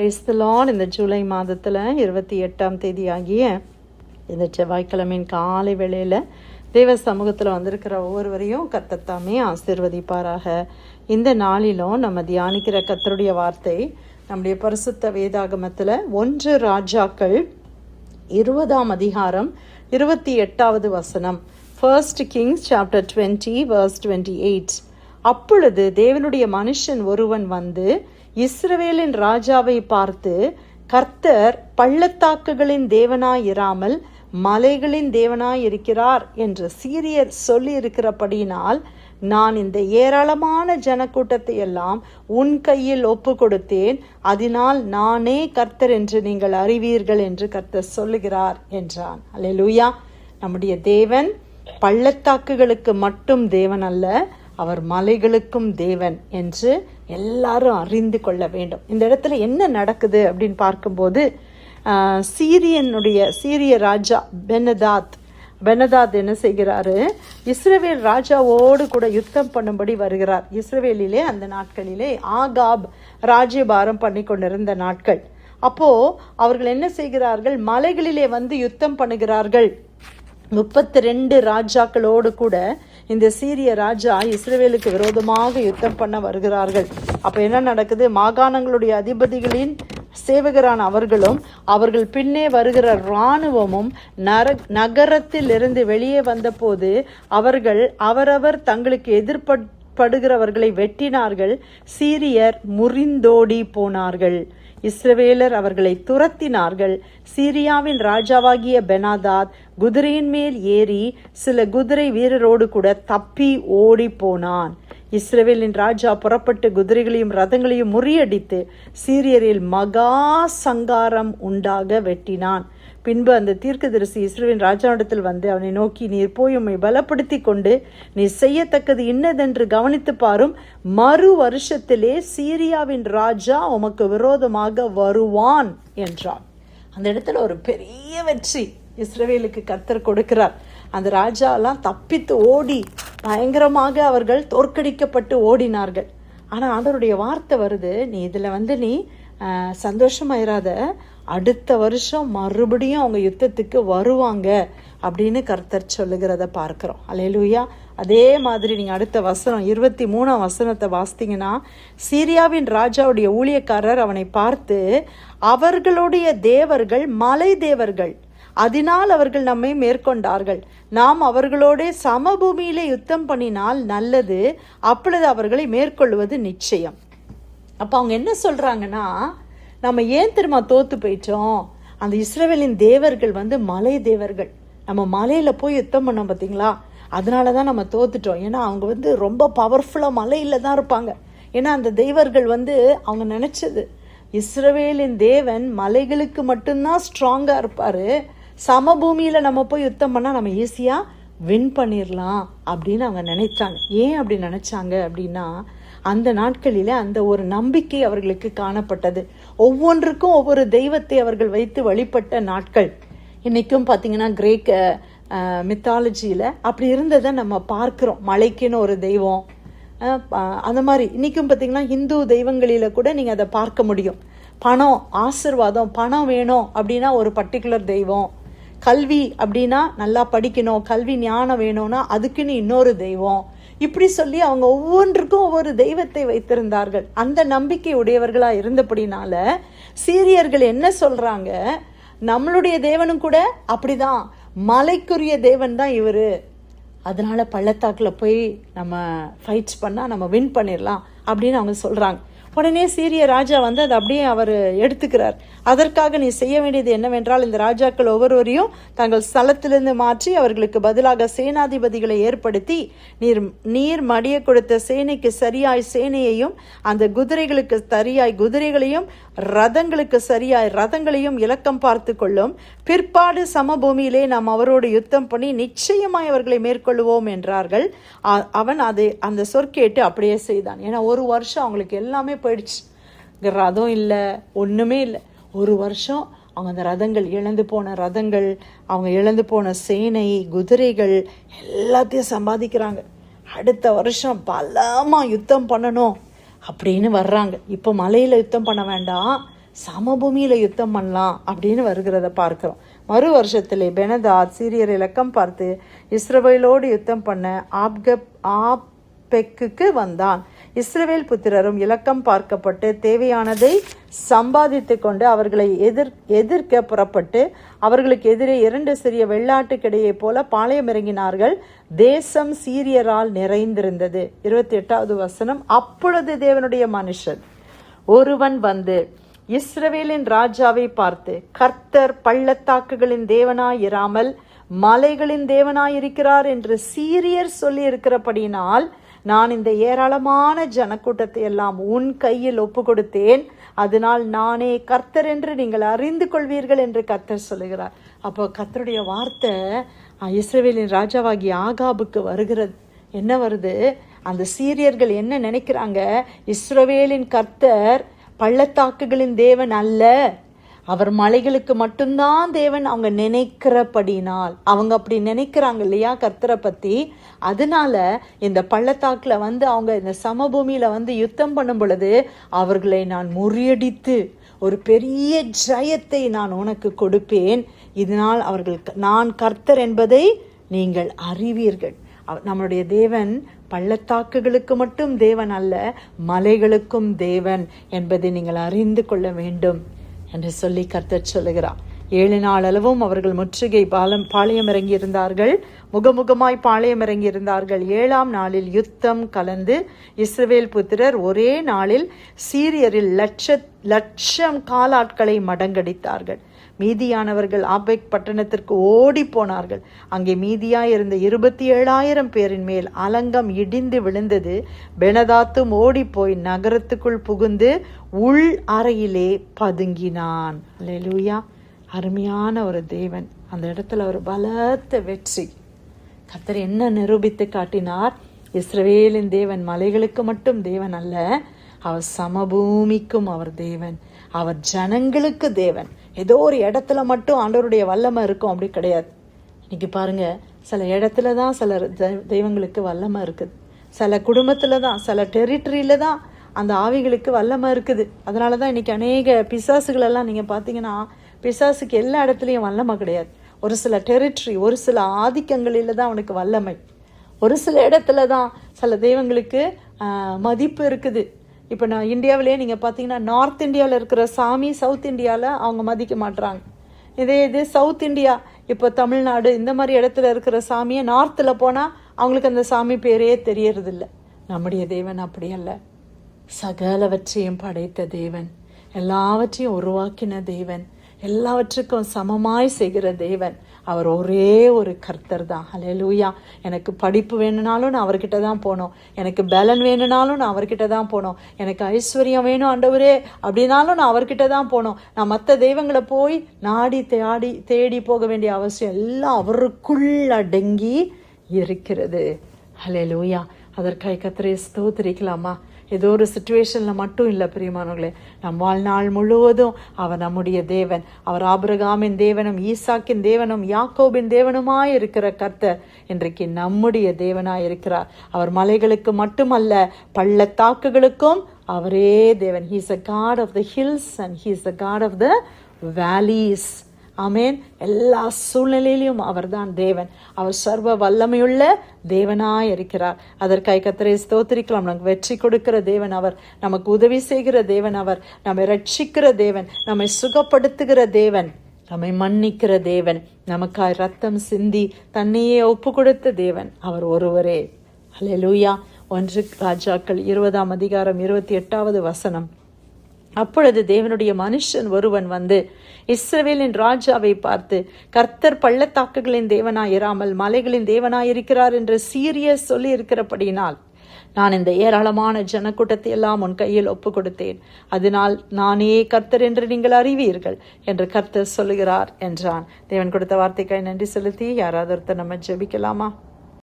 Praise the Lord. இந்த ஜூலை மாதத்தில் 28ஆம் தேதி ஆகிய இந்த செவ்வாய்க்கிழமையின் காலை வேளையில் தேவ சமூகத்தில் வந்திருக்கிற ஒவ்வொருவரையும் கர்த்தர் தாமே ஆசீர்வதிப்பாராக. இந்த நாளிலும் நம்ம தியானிக்கிற கர்த்தருடைய வார்த்தை நம்முடைய பரிசுத்த வேதாகமத்தில் 1 ராஜாக்கள் 20ஆம் அதிகாரம் 28வது வசனம். 1 Kings chapter 20 verse 28. அப்பொழுது தேவனுடைய மனுஷன் ஒருவன் வந்து இஸ்ரவேலின் ராஜாவை பார்த்து, கர்த்தர் பள்ளத்தாக்குகளின் தேவனாயிராமல் மலைகளின் தேவனாயிருக்கிறார் என்று சீரியர் சொல்லி இருக்கிறபடியினால் நான் இந்த ஏராளமான ஜனக்கூட்டத்தை எல்லாம் உன் கையில் ஒப்பு கொடுத்தேன், அதனால் நானே கர்த்தர் என்று நீங்கள் அறிவீர்கள் என்று கர்த்தர் சொல்லுகிறார் என்றான். அல்லேலூயா. நம்முடைய தேவன் பள்ளத்தாக்குகளுக்கு மட்டும் தேவன் அல்ல, அவர் மலைகளுக்கும் தேவன் என்று எல்லாரும் அறிந்து கொள்ள வேண்டும். இந்த இடத்துல என்ன நடக்குது அப்படின்னு பார்க்கும்போது, சீரிய ராஜா பெனதாத் என்ன செய்கிறாரு, இஸ்ரவேல் ராஜாவோடு கூட யுத்தம் பண்ணும்படி வருகிறார். இஸ்ரவேலிலே அந்த நாட்களிலே ஆகாப் ராஜ்யபாரம் பண்ணி கொண்டிருந்த நாட்கள். அப்போ அவர்கள் என்ன செய்கிறார்கள், மலைகளிலே வந்து யுத்தம் பண்ணுகிறார்கள். 32 ராஜாக்களோடு கூட இந்த சீரிய ராஜா இஸ்ரவேலுக்கு விரோதமாக யுத்தம் பண்ண வருகிறார்கள். அப்ப என்ன நடக்குது, மாகாணங்களுடைய அதிபதிகளின் சேவகரான அவர்களும் அவர்கள் பின்னே வருகிற இராணுவமும் நகரத்தில் இருந்து வெளியே வந்த போது அவரவர் தங்களுக்கு எதிர்படுகிறவர்களை வெட்டினார்கள். சீரியர் முறிந்தோடி போனார்கள். இஸ்ரவேலர் அவர்களை துரத்தினார்கள். சீரியாவின் ராஜாவாகிய பெனாதாத் குதிரையின் மேல் ஏறி சில குதிரை வீரரோடு கூட தப்பி ஓடி போனான். இஸ்ரவேலின் ராஜா புறப்பட்டு குதிரைகளையும் ரதங்களையும் முறியடித்து சீரியரில் மகா சங்காரம் உண்டாக வெட்டினான். பின்பு அந்த தீர்க்கதரிசி இஸ்ரவேலின் ராஜாவிடத்தில் வந்து அவனை நோக்கி, நீர் போய் உம்மை பலப்படுத்தி கொண்டு நீ செய்யத்தக்கது இன்னதென்று கவனித்து பாரும், மறு வருஷத்திலே சீரியாவின் ராஜா உமக்கு விரோதமாக வருவான் என்றான். அந்த இடத்துல ஒரு பெரிய வெற்றி இஸ்ரவேலுக்கு கர்த்தர் கொடுக்கிறார். அந்த ராஜாலாம் தப்பித்து ஓடி பயங்கரமாக அவர்கள் தோற்கடிக்கப்பட்டு ஓடினார்கள். ஆனா ஆண்டவருடைய வார்த்தை வருது, நீ இதுல வந்து நீ சந்தோஷமாயிராத, அடுத்த வருஷம் மறுபடியும் அவங்க யுத்தத்துக்கு வருவாங்க அப்படின்னு கர்த்தர் சொல்லுகிறத பார்க்கிறோம். அல்லேலூயா. அதே மாதிரி நீங்க அடுத்த வசனம் 23ஆம் வசனத்தை வாசித்தீங்கன்னா, சீரியாவின் ராஜாவுடைய ஊழியக்காரர் அவனை பார்த்து, அவர்களுடைய தேவர்கள் மலை தேவர்கள், அதனால் அவர்கள் நம்மை மேற்கொண்டார்கள், நாம் அவர்களோட சமபூமியிலே யுத்தம் பண்ணினால் நல்லது, அப்பொழுது அவர்களை மேற்கொள்வது நிச்சயம். அப்ப அவங்க என்ன சொல்றாங்கன்னா, நம்ம ஏன் தெரியுமா தோத்து போயிட்டோம், அந்த இஸ்ரவேலின் தேவர்கள் வந்து மலை தேவர்கள், நம்ம மலையில போய் யுத்தம் பண்ணோம் பார்த்தீங்களா, அதனாலதான் நம்ம தோத்துட்டோம். ஏன்னா அவங்க வந்து ரொம்ப பவர்ஃபுல்லா மலையில தான் இருப்பாங்க. ஏன்னா அந்த தேவர்கள் வந்து அவங்க நினைச்சது, இஸ்ரவேலின் தேவன் மலைகளுக்கு மட்டும்தான் ஸ்ட்ராங்கா இருப்பாரு, சமபூமியில நம்ம போய் யுத்தம் பண்ணா நம்ம ஈஸியா வின் பண்ணிடலாம் அப்படின்னு அவங்க நினைச்சாங்க. ஏன் அப்படி நினைச்சாங்க அப்படின்னா, அந்த நாட்களில அந்த ஒரு நம்பிக்கை அவர்களுக்கு காணப்பட்டது. ஒவ்வொன்றுக்கும் ஒவ்வொரு தெய்வத்தை அவர்கள் வைத்து வழிபட்ட நாட்கள். இன்னைக்கும் பார்த்தீங்கன்னா கிரேக்க மித்தாலஜியில அப்படி இருந்ததை நம்ம பார்க்கிறோம். மலைக்குன்னு ஒரு தெய்வம், அந்த மாதிரி இன்னைக்கும் பார்த்தீங்கன்னா ஹிந்து தெய்வங்களில கூட நீங்க அதை பார்க்க முடியும். பணம், ஆசீர்வாதம், பணம் வேணும் அப்படின்னா ஒரு பர்டிகுலர் தெய்வம், கல்வி அப்படின்னா நல்லா படிக்கணும், கல்வி ஞானம் வேணும்னா அதுக்குன்னு இன்னொரு தெய்வம், இப்படி சொல்லி அவங்க ஒவ்வொன்றுக்கும் ஒவ்வொரு தெய்வத்தை வைத்திருந்தார்கள். அந்த நம்பிக்கை உடையவர்களா இருந்தபடினால சீரியர்கள் என்ன சொல்றாங்க, நம்மளுடைய தேவனும் கூட அப்படிதான், மலைக்குரிய தேவன் தான் இவரு, அதனால பள்ளத்தாக்குல போய் நம்ம ஃபைட்ஸ் பண்ணா நம்ம வின் பண்ணிடலாம் அப்படின்னு அவங்க சொல்றாங்க. உடனே சீரிய ராஜா வந்து அதை அப்படியே அவர் எடுத்துக்கிறார். அதற்காக நீ செய்ய வேண்டியது என்னவென்றால், இந்த ராஜாக்கள் ஒவ்வொருவரையும் தங்கள் ஸ்தலத்திலிருந்து மாற்றி அவர்களுக்கு பதிலாக சேனாதிபதிகளை ஏற்படுத்தி, நீர் மடிய கொடுத்த சேனைக்கு சரியாய் சேனையையும், அந்த குதிரைகளுக்கு சரியாய் குதிரைகளையும், ரதங்களுக்கு சரியாய் ரதங்களையும் இலக்கம் பார்த்து கொள்ளும். பிற்பாடு சமபூமியிலே நாம் அவரோடு யுத்தம் பண்ணி நிச்சயமாய் அவர்களை மேற்கொள்வோம் என்றார்கள். அவன் அந்த சொற்கேட்டு அப்படியே செய்தான். ஏன்னா ஒரு வருஷம் அவங்களுக்கு எல்லாமே போயிடுச்சு, ரதம் இல்லை, ஒண்ணுமே இல்லை. ஒரு வருஷம் அவங்க அந்த ரதங்கள், இழந்து போன ரதங்கள், அவங்க இழந்து போன சேனை, குதிரைகள் எல்லாத்தையும் சம்பாதிக்கிறாங்க. அடுத்த வருஷம் பலமா யுத்தம் பண்ணணும் அப்படின்னு வர்றாங்க. இப்போ மலையில யுத்தம் பண்ண வேண்டாம், சமபூமியில யுத்தம் பண்ணலாம் அப்படின்னு வருகிறத பார்க்கிறோம். மறு வருஷத்திலே பெனதாத் சீரியர் இலக்கம் பார்த்து இஸ்ரவேலோடு யுத்தம் பண்ண ஆப்பெக்குக்கு வந்தான். இஸ்ரவேல் புத்திரரும் இலக்கம் பார்க்கப்பட்டு தேவையானதை சம்பாதித்து கொண்டு அவர்களை எதிர்க்க புறப்பட்டு அவர்களுக்கு எதிரே 2 சிறிய வெள்ளாட்டுக்கிடையே போல பாளையம் இறங்கினார்கள். தேசம் சீரியரால் நிறைந்திருந்தது. 28வது வசனம். அப்பொழுது தேவனுடைய மனுஷன் ஒருவன் வந்து இஸ்ரவேலின் ராஜாவை பார்த்து, கர்த்தர் பள்ளத்தாக்குகளின் தேவனாயிராமல் மலைகளின் தேவனாயிருக்கிறார் என்று சீரியர் சொல்லி இருக்கிறபடினால் நான் இந்த ஏராளமான ஜனக்கூட்டத்தை எல்லாம் உன் கையில் ஒப்பு கொடுத்தேன். அதனால் நானே கர்த்தர் என்று நீங்கள் அறிந்து கொள்வீர்கள் என்று கர்த்தர் சொல்லுகிறார். அப்போ கர்த்தருடைய வார்த்தை இஸ்ரவேலின் ராஜாவாகிய ஆகாபுக்கு வருகிறது. என்ன வருது? அந்த சீரியர்கள் என்ன நினைக்கிறாங்க? இஸ்ரவேலின் கர்த்தர் பள்ளத்தாக்குகளின் தேவன் அல்ல, அவர் மலைகளுக்கு மட்டும்தான் தேவன் அவங்க நினைக்கிறபடினால். அவங்க அப்படி நினைக்கிறாங்க இல்லையா கர்த்தரை பத்தி. அதனால இந்த பள்ளத்தாக்குல வந்து அவங்க இந்த சமபூமியில வந்து யுத்தம் பண்ணும் பொழுது அவர்களை நான் முறியடித்து ஒரு பெரிய ஜெயத்தை நான் உனக்கு கொடுப்பேன். இதனால் அவர்கள் நான் கர்த்தர் என்பதை நீங்கள் அறிவீர்கள். நம்மளுடைய தேவன் பள்ளத்தாக்குகளுக்கு மட்டும் தேவன் அல்ல, மலைகளுக்கும் தேவன் என்பதை நீங்கள் அறிந்து கொள்ள வேண்டும் என்று சொல்லி கர்த்தர் சொல்லுகிறார். 7 நாள் அளவும் அவர்கள் முற்றுகை பாளையம் இறங்கி இருந்தார்கள். முகமுகமாய் பாளையம் இறங்கி இருந்தார்கள். 7ஆம் நாளில் யுத்தம் கலந்து இஸ்ரவேல் புத்திரர் ஒரே நாளில் சீரியரில் லட்சம் காலாட்களை மடங்கடித்தார்கள். மீதியானவர்கள் ஆபெக் பட்டணத்திற்கு ஓடி போனார்கள். அங்கே மீதியாய் இருந்த 27,000 பேரின் மேல் அலங்கம் இடிந்து விழுந்தது. பெனதாத்தும் ஓடி போய் நகரத்துக்குள் புகுந்து உள் அறையிலே பதுங்கினான். அல்லேலூயா! அருமையான ஒரு தேவன். அந்த இடத்துல ஒரு பலத்த வெற்றி. கர்த்தர் என்ன நிரூபித்து காட்டினார்? இஸ்ரவேலின் தேவன் மலைகளுக்கு மட்டும் தேவன் அல்ல, அவர் சமபூமிக்கும் அவர் தேவன். அவர் ஜனங்களுக்கு தேவன். ஏதோ ஒரு இடத்துல மட்டும் ஆண்டவருடைய வல்லமை இருக்கும் அப்படி கிடையாது. இன்னைக்கு பாருங்க, சில இடத்துல தான் சில தெய்வங்களுக்கு வல்லமை இருக்குது, சில குடும்பத்துல தான், சில டெரிட்டரியில தான் அந்த ஆவிகளுக்கு வல்லமை இருக்குது. அதனால தான் இன்னைக்கு அநேக பிசாசுகள் எல்லாம் நீங்க பாத்தீங்கன்னா, பிசாசுக்கு எல்லா இடத்துலையும் வல்லமை கிடையாது. ஒரு சில டெரிட்டரி, ஒரு சில ஆதிக்கங்களில தான் அவனுக்கு வல்லமை. ஒரு சில இடத்துல தான் சில தெய்வங்களுக்கு மதிப்பு இருக்குது. இப்போ நான் இந்தியாவிலே நீங்கள் பார்த்தீங்கன்னா, நார்த் இந்தியாவில் இருக்கிற சாமி சவுத் இந்தியாவில் அவங்க மதிக்க மாட்டுறாங்க. இது சவுத் இந்தியா, இப்போ தமிழ்நாடு இந்த மாதிரி இடத்துல இருக்கிற சாமியை நார்த்தில் போனால் அவங்களுக்கு அந்த சாமி பேரே தெரியறதில்ல. நம்முடைய தேவன் அப்படி அல்ல. சகலவற்றையும் படைத்த தேவன், எல்லாவற்றையும் உருவாக்கின தேவன், எல்லாவற்றுக்கும் சமமாய் செய்கிற தேவன். அவர் ஒரே ஒரு கர்த்தர் தான். ஹல்லேலூயா! எனக்கு படிப்பு வேணும்னாலும் நான் அவர்கிட்ட தான் போனோம், எனக்கு பலன் வேணும்னாலும் நான் அவர்கிட்ட தான் போனோம், எனக்கு ஐஸ்வர்யம் வேணும் ஆண்டவரே அப்படின்னாலும் நான் அவர்கிட்ட தான் போனோம். நான் மற்ற தெய்வங்களை போய் நாடி தேடி போக வேண்டிய அவசியம் எல்லாம் அவருக்குள் அடங்கி இருக்கிறது. ஹல்லேலூயா! அதற்காக கர்த்தரை ஸ்தோத்திரிக்கலாமா? ஏதோ ஒரு சிச்சுவேஷனில் மட்டும் இல்லை பிரியமானவர்களே, நம் வாழ்நாள் முழுவதும் அவர் நம்முடைய தேவன். அவர் ஆபிரகாமின் தேவனும் ஈசாக்கின் தேவனும் யாக்கோபின் தேவனுமாய் இருக்கிற கர்த்தர் இன்றைக்கு நம்முடைய தேவனாய் இருக்கிறார். அவர் மலைகளுக்கு மட்டுமல்ல, பள்ளத்தாக்குகளுக்கும் அவரே தேவன். He is a God of the hills and He is the God of the valleys. ஆமேன். எல்லா சூழ்நிலையிலும் அவர்தான் தேவன். அவர் சர்வ வல்லமையுள்ள தேவனாய் இருக்கிறார். அதற்காக கர்த்தரை ஸ்தோத்திரிக்கலாம். நமக்கு வெற்றி கொடுக்கிற தேவன் அவர், நமக்கு உதவி செய்கிற தேவன் அவர், நம்மை ரட்சிக்கிற தேவன், நம்மை சுகப்படுத்துகிற தேவன், நம்மை மன்னிக்கிற தேவன், நமக்காய் ரத்தம் சிந்தி தன்னையே ஒப்பு கொடுத்த தேவன் அவர் ஒருவரே. ஹல்லேலூயா! 1 ராஜாக்கள் 20ஆம் அதிகாரம் 28வது வசனம். அப்பொழுது தேவனுடைய மனுஷன் ஒருவன் வந்து இஸ்ரவேலின் ராஜாவை பார்த்து, கர்த்தர் பள்ளத்தாக்குகளின் தேவனாயிராமல் மலைகளின் தேவனாயிருக்கிறார் என்று சீரியர் சொல்லி இருக்கிறபடினால் நான் இந்த ஏராளமான ஜனக்கூட்டத்தை எல்லாம் உன் கையில் ஒப்பு கொடுத்தேன். அதனால் நானே கர்த்தர் என்று நீங்கள் அறிவீர்கள் என்று கர்த்தர் சொல்லுகிறார் என்றான். தேவன் கொடுத்த வார்த்தைக்காய் நன்றி செலுத்தி யாராவது ஒருத்தர் நம்ம ஜெபிக்கலாமா?